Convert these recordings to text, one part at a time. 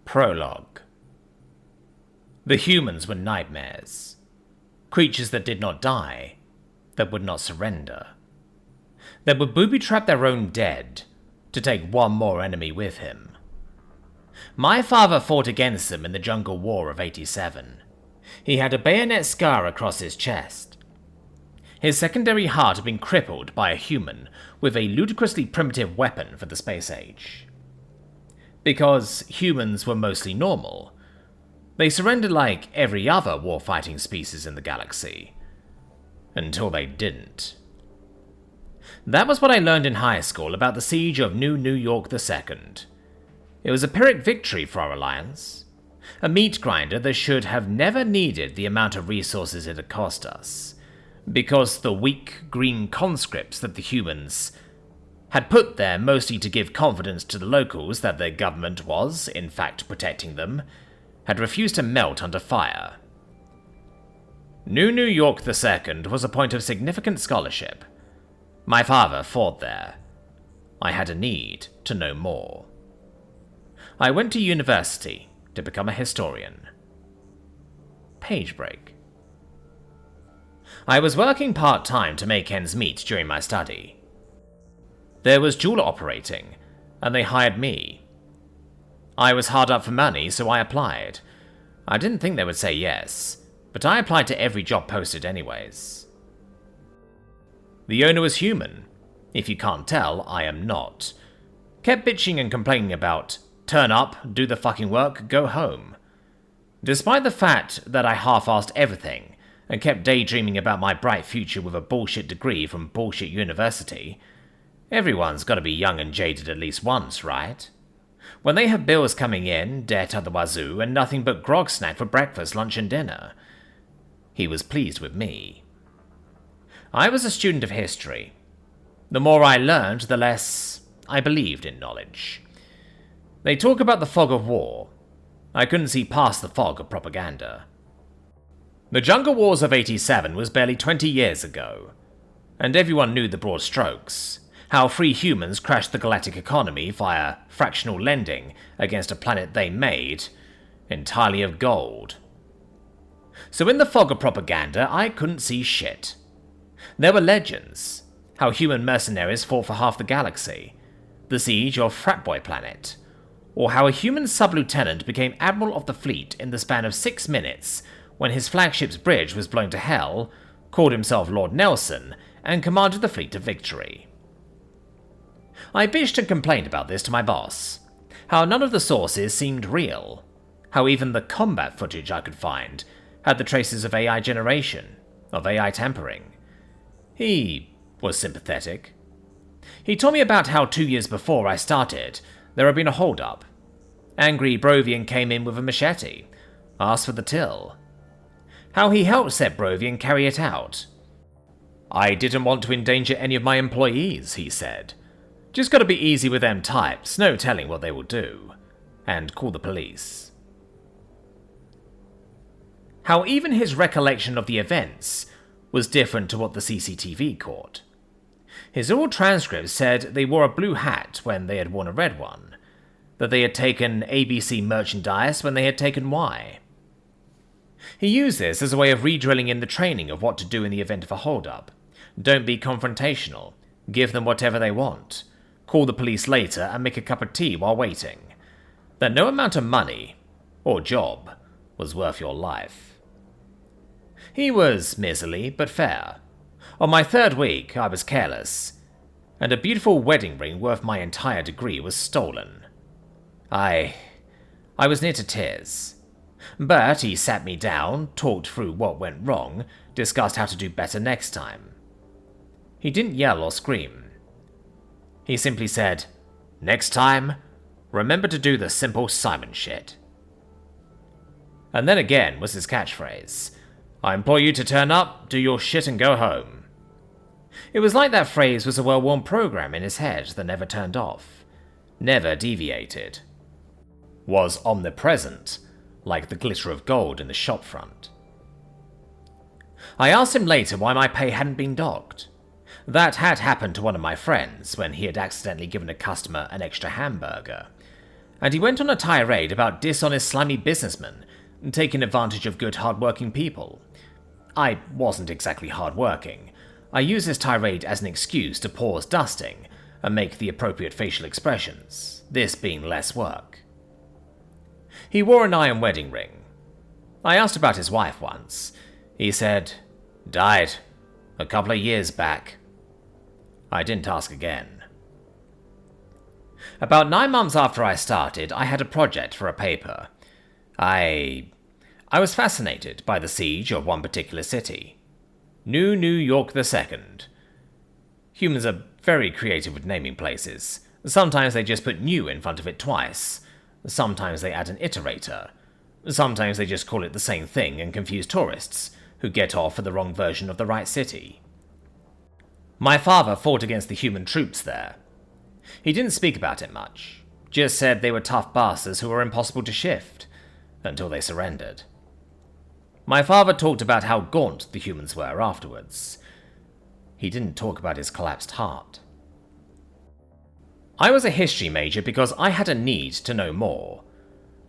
Prologue. The humans were nightmares. Creatures that did not die, that would not surrender. That would booby-trap their own dead to take one more enemy with him. My father fought against them in the Jungle War of '87. He had a bayonet scar across his chest. His secondary heart had been crippled by a human with a ludicrously primitive weapon for the space age. Because humans were mostly normal, they surrendered like every other warfighting species in the galaxy. Until they didn't. That was what I learned in high school about the siege of New York II. It was a Pyrrhic victory for our alliance. A meat grinder that should have never needed the amount of resources it had cost us. Because the weak green conscripts that the humans had put there mostly to give confidence to the locals that their government was, in fact, protecting them, had refused to melt under fire. New York II was a point of significant scholarship. My father fought there. I had a need to know more. I went to university to become a historian. Page break. I was working part-time to make ends meet during my study. There was dual operating, and they hired me. I was hard up for money, so I applied. I didn't think they would say yes, but I applied to every job posted anyways. The owner was human. If you can't tell, I am not. Kept bitching and complaining about, turn up, do the fucking work, go home. Despite the fact that I half-assed everything, and kept daydreaming about my bright future with a bullshit degree from bullshit university, everyone's gotta be young and jaded at least once, right? When they have bills coming in, debt at the wazoo, and nothing but grog snack for breakfast, lunch and dinner. He was pleased with me. I was a student of history. The more I learned, the less I believed in knowledge. They talk about the fog of war. I couldn't see past the fog of propaganda. The Jungle Wars of '87 was barely 20 years ago, and everyone knew the broad strokes. How free humans crashed the galactic economy via fractional lending against a planet they made, entirely of gold. So in the fog of propaganda, I couldn't see shit. There were legends, how human mercenaries fought for half the galaxy, the siege of Fratboy Planet, or how a human sub-lieutenant became admiral of the fleet in the span of 6 minutes when his flagship's bridge was blown to hell, called himself Lord Nelson, and commanded the fleet to victory. I bitched and complained about this to my boss, how none of the sources seemed real, how even the combat footage I could find had the traces of AI generation, of AI tampering. He was sympathetic. He told me about how 2 years before I started, there had been a hold-up. Angry Brovian came in with a machete, asked for the till. How he helped said Brovian carry it out. I didn't want to endanger any of my employees, he said. Just gotta be easy with them types, no telling what they will do. And call the police. How even his recollection of the events was different to what the CCTV caught. His oral transcripts said they wore a blue hat when they had worn a red one, that they had taken ABC merchandise when they had taken Y. He used this as a way of re-drilling in the training of what to do in the event of a hold-up. Don't be confrontational, give them whatever they want, call the police later and make a cup of tea while waiting. That no amount of money, or job, was worth your life. He was miserly, but fair. On my 3rd week, I was careless, and a beautiful wedding ring worth my entire degree was stolen. I was near to tears. But he sat me down, talked through what went wrong, discussed how to do better next time. He didn't yell or scream. He simply said, "Next time, remember to do the simple Simon shit." And then again was his catchphrase, "I implore you to turn up, do your shit and go home." It was like that phrase was a well-worn program in his head that never turned off, never deviated. Was omnipresent, like the glitter of gold in the shop front. I asked him later why my pay hadn't been docked. That had happened to one of my friends when he had accidentally given a customer an extra hamburger, And he went on a tirade about dishonest, slimy businessmen taking advantage of good, hard-working people. I wasn't exactly hard-working. I used his tirade as an excuse to pause dusting and make the appropriate facial expressions, this being less work. He wore an iron wedding ring. I asked about his wife once. He said, "Died a couple of years back." I didn't ask again. About 9 months after I started, I had a project for a paper. I was fascinated by the siege of one particular city. New York II. Humans are very creative with naming places. Sometimes they just put new in front of it twice. Sometimes they add an iterator. Sometimes they just call it the same thing and confuse tourists who get off at the wrong version of the right city. My father fought against the human troops there. He didn't speak about it much, just said they were tough bastards who were impossible to shift, until they surrendered. My father talked about how gaunt the humans were afterwards. He didn't talk about his collapsed heart. I was a history major because I had a need to know more.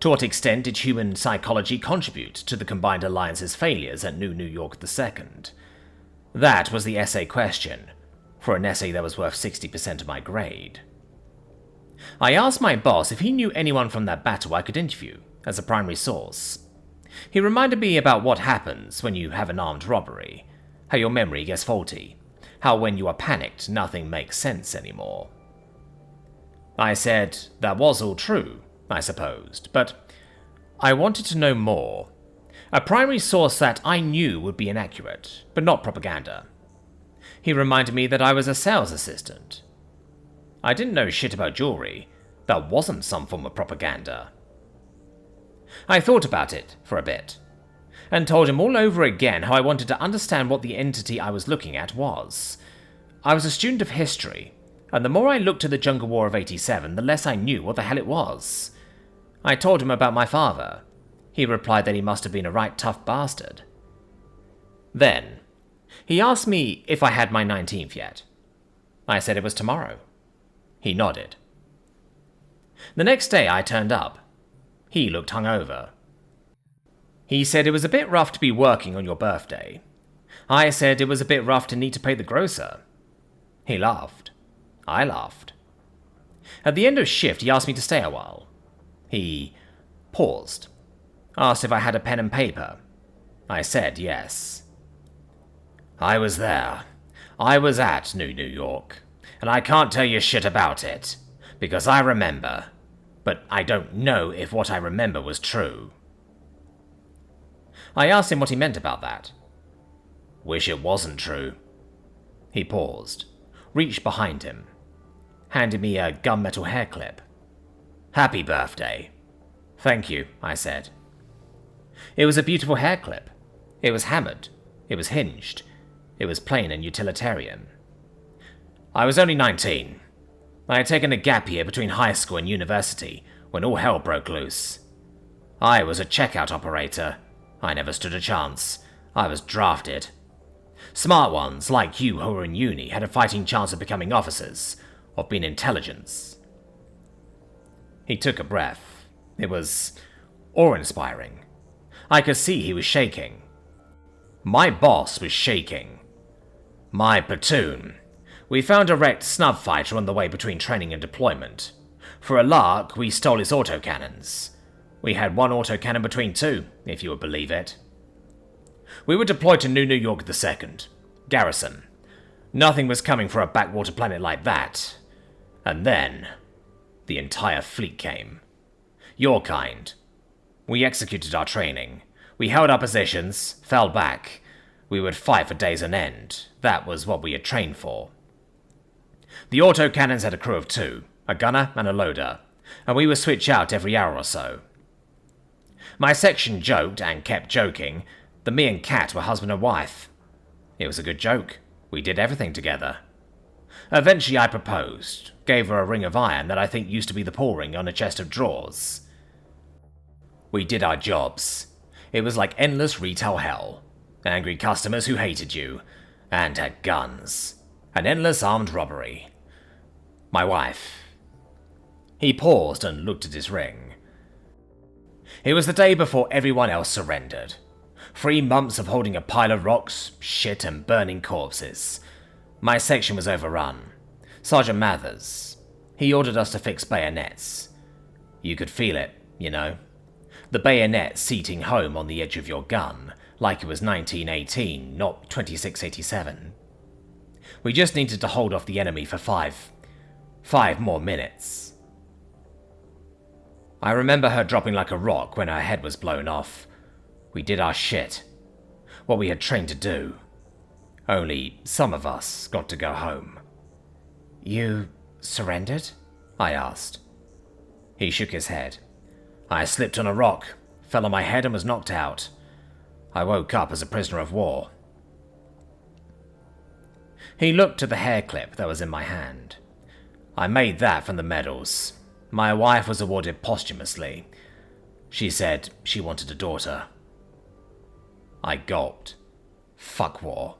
To what extent did human psychology contribute to the Combined Alliance's failures at New York II? That was the essay question, for an essay that was worth 60% of my grade. I asked my boss if he knew anyone from that battle I could interview as a primary source. He reminded me about what happens when you have an armed robbery, how your memory gets faulty, how when you are panicked nothing makes sense anymore. I said that was all true, I supposed, but I wanted to know more. A primary source that I knew would be inaccurate, but not propaganda. He reminded me that I was a sales assistant. I didn't know shit about jewelry. That wasn't some form of propaganda. I thought about it for a bit, and told him all over again how I wanted to understand what the entity I was looking at was. I was a student of history, and the more I looked at the Jungle War of 87, the less I knew what the hell it was. I told him about my father. He replied that he must have been a right tough bastard. Then, he asked me if I had my 19th yet. I said it was tomorrow. He nodded. The next day I turned up. He looked hungover. He said it was a bit rough to be working on your birthday. I said it was a bit rough to need to pay the grocer. He laughed. I laughed. At the end of shift, he asked me to stay a while. He paused, asked if I had a pen and paper. I said yes. I was there. I was at New York, and I can't tell you shit about it, because I remember, but I don't know if what I remember was true. I asked him what he meant about that. Wish it wasn't true. He paused, reached behind him, handed me a gunmetal hair clip. Happy birthday. Thank you, I said. It was a beautiful hair clip. It was hammered. It was hinged. It was plain and utilitarian. I was only 19. I had taken a gap year between high school and university when all hell broke loose. I was a checkout operator. I never stood a chance. I was drafted. Smart ones like you who were in uni had a fighting chance of becoming officers, of being intelligence. He took a breath. It was awe-inspiring. I could see he was shaking. My boss was shaking. My platoon. We found a wrecked snub fighter on the way between training and deployment. For a lark, we stole his autocannons. We had one autocannon between two, if you would believe it. We were deployed to New York II. Garrison. Nothing was coming for a backwater planet like that. And then, the entire fleet came. Your kind. We executed our training. We held our positions, fell back. We would fight for days on end. That was what we had trained for. The autocannons had a crew of 2, a gunner and a loader, and we would switch out every hour or so. My section joked, and kept joking, that me and Kat were husband and wife. It was a good joke. We did everything together. Eventually I proposed, gave her a ring of iron that I think used to be the pull ring on a chest of drawers. We did our jobs. It was like endless retail hell. Angry customers who hated you, and had guns. An endless armed robbery. My wife. He paused and looked at his ring. It was the day before everyone else surrendered. 3 months of holding a pile of rocks, shit, and burning corpses. My section was overrun. Sergeant Mathers, he ordered us to fix bayonets. You could feel it, you know. The bayonet seating home on the edge of your gun, like it was 1918, not 2687. We just needed to hold off the enemy for five more minutes. I remember her dropping like a rock when her head was blown off. We did our shit. What we had trained to do. Only some of us got to go home. You surrendered? I asked. He shook his head. I slipped on a rock, fell on my head and was knocked out. I woke up as a prisoner of war. He looked at the hair clip that was in my hand. I made that from the medals. My wife was awarded posthumously. She said she wanted a daughter. I gulped. Fuck war.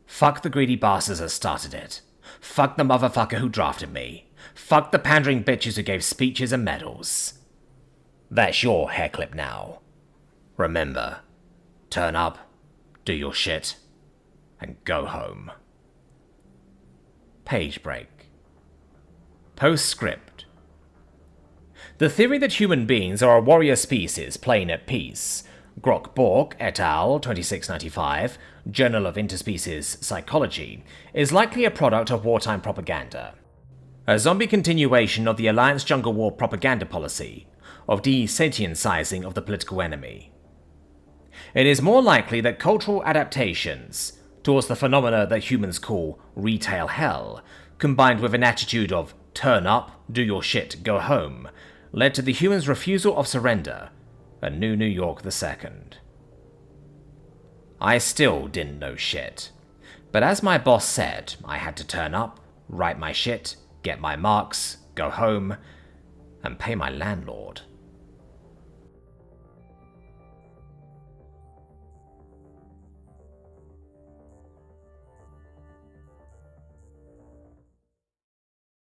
Fuck the greedy bastards that started it. Fuck the motherfucker who drafted me. Fuck the pandering bitches who gave speeches and medals. That's your hair clip now. Remember, turn up, do your shit, and go home. Page break. Postscript. The theory that human beings are a warrior species playing at peace, Grok Bork et al. 2695, Journal of Interspecies Psychology, is likely a product of wartime propaganda. A zombie continuation of the Alliance Jungle War propaganda policy, of desentientizing of the political enemy. It is more likely that cultural adaptations towards the phenomena that humans call retail hell, combined with an attitude of turn up, do your shit, go home, led to the humans' refusal of surrender at New York II. I still didn't know shit, but as my boss said, I had to turn up, write my shit, get my marks, go home, and pay my landlord.